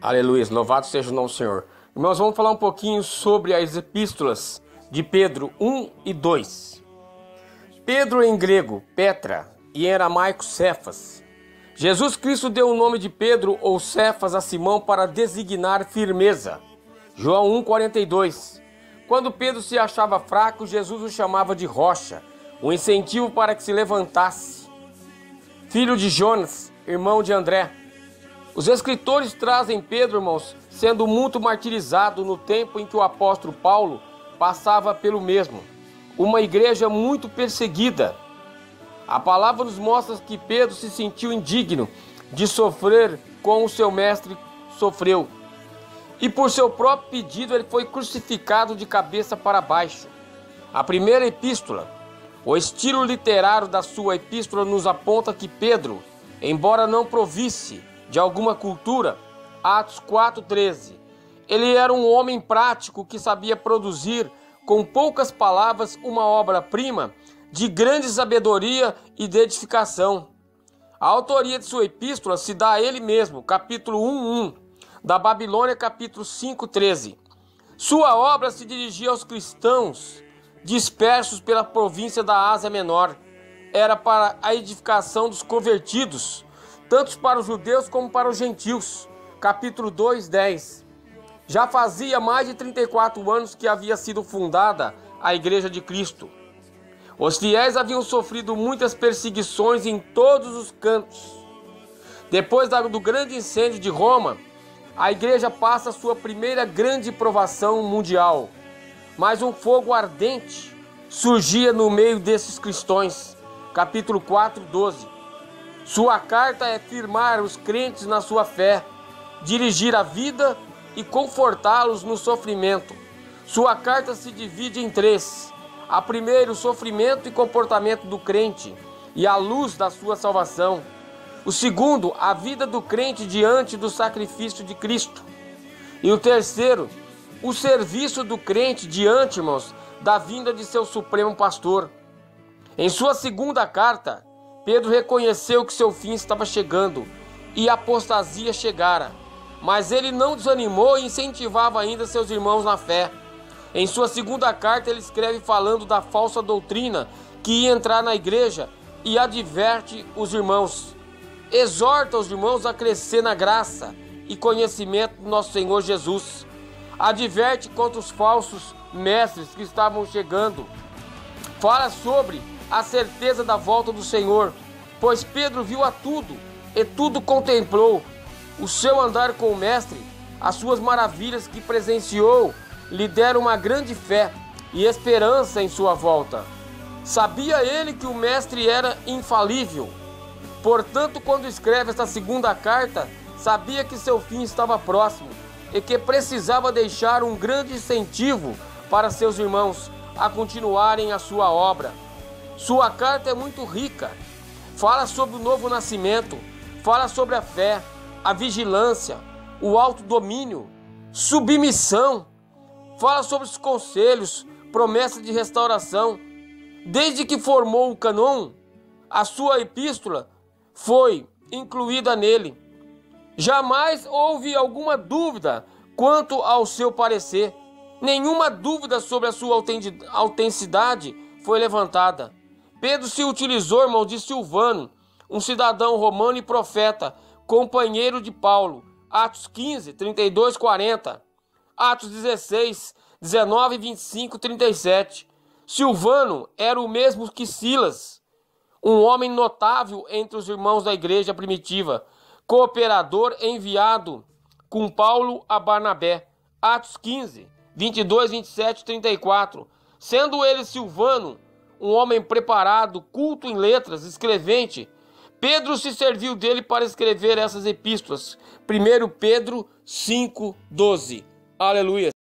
Aleluia, louvado seja o nome do Senhor. Irmãos, vamos falar um pouquinho sobre as epístolas de Pedro 1 e 2. Pedro em grego, Petra, e em aramaico, Cefas. Jesus Cristo deu o nome de Pedro ou Cefas a Simão para designar firmeza. João 1,42. Quando Pedro se achava fraco, Jesus o chamava de rocha, um incentivo para que se levantasse. Filho de Jonas, irmão de André. Os escritores trazem Pedro, irmãos, sendo muito martirizado no tempo em que o apóstolo Paulo passava pelo mesmo. Uma igreja muito perseguida. A palavra nos mostra que Pedro se sentiu indigno de sofrer como o seu mestre sofreu. E por seu próprio pedido ele foi crucificado de cabeça para baixo. A primeira epístola, o estilo literário da sua epístola nos aponta que Pedro, embora não provisse de alguma cultura, Atos 4,13, ele era um homem prático que sabia produzir com poucas palavras uma obra-prima de grande sabedoria e de edificação. A autoria de sua epístola se dá a ele mesmo, capítulo 1:1, da Babilônia, capítulo 5:13. Sua obra se dirigia aos cristãos dispersos pela província da Ásia Menor. Era para a edificação dos convertidos, tanto para os judeus como para os gentios. Capítulo 2:10. Já fazia mais de 34 anos que havia sido fundada a Igreja de Cristo. Os fiéis haviam sofrido muitas perseguições em todos os cantos. Depois do grande incêndio de Roma, a igreja passa a sua primeira grande provação mundial. Mas um fogo ardente surgia no meio desses cristãos. Capítulo 4:12. Sua carta é firmar os crentes na sua fé, dirigir a vida e confortá-los no sofrimento. Sua carta se divide em 3. A primeira, o sofrimento e comportamento do crente e a luz da sua salvação. O segundo, a vida do crente diante do sacrifício de Cristo. E o terceiro, o serviço do crente diante, irmãos, da vinda de seu supremo pastor. Em sua segunda carta, Pedro reconheceu que seu fim estava chegando e a apostasia chegara, mas ele não desanimou e incentivava ainda seus irmãos na fé. Em sua segunda carta ele escreve falando da falsa doutrina que ia entrar na igreja e adverte os irmãos. Exorta os irmãos a crescer na graça e conhecimento do nosso Senhor Jesus. Adverte contra os falsos mestres que estavam chegando. Fala sobre a certeza da volta do Senhor, pois Pedro viu a tudo e tudo contemplou. O seu andar com o mestre, as suas maravilhas que presenciou, lhe deram uma grande fé e esperança em sua volta. Sabia ele que o mestre era infalível. Portanto, quando escreve esta segunda carta, sabia que seu fim estava próximo e que precisava deixar um grande incentivo para seus irmãos a continuarem a sua obra. Sua carta é muito rica. Fala sobre o novo nascimento, fala sobre a fé, a vigilância, o autodomínio, submissão. Fala sobre os conselhos, promessa de restauração. Desde que formou o cânon, a sua epístola foi incluída nele. Jamais houve alguma dúvida quanto ao seu parecer. Nenhuma dúvida sobre a sua autenticidade foi levantada. Pedro se utilizou, irmão, de Silvano, um cidadão romano e profeta, companheiro de Paulo. Atos 15, 32, 40. Atos 16, 19, 25, 37. Silvano era o mesmo que Silas, um homem notável entre os irmãos da igreja primitiva, cooperador enviado com Paulo a Barnabé. Atos 15, 22, 27, 34. Sendo ele Silvano, um homem preparado, culto em letras, escrevente, Pedro se serviu dele para escrever essas epístolas. 1 Pedro 5:12. Aleluia.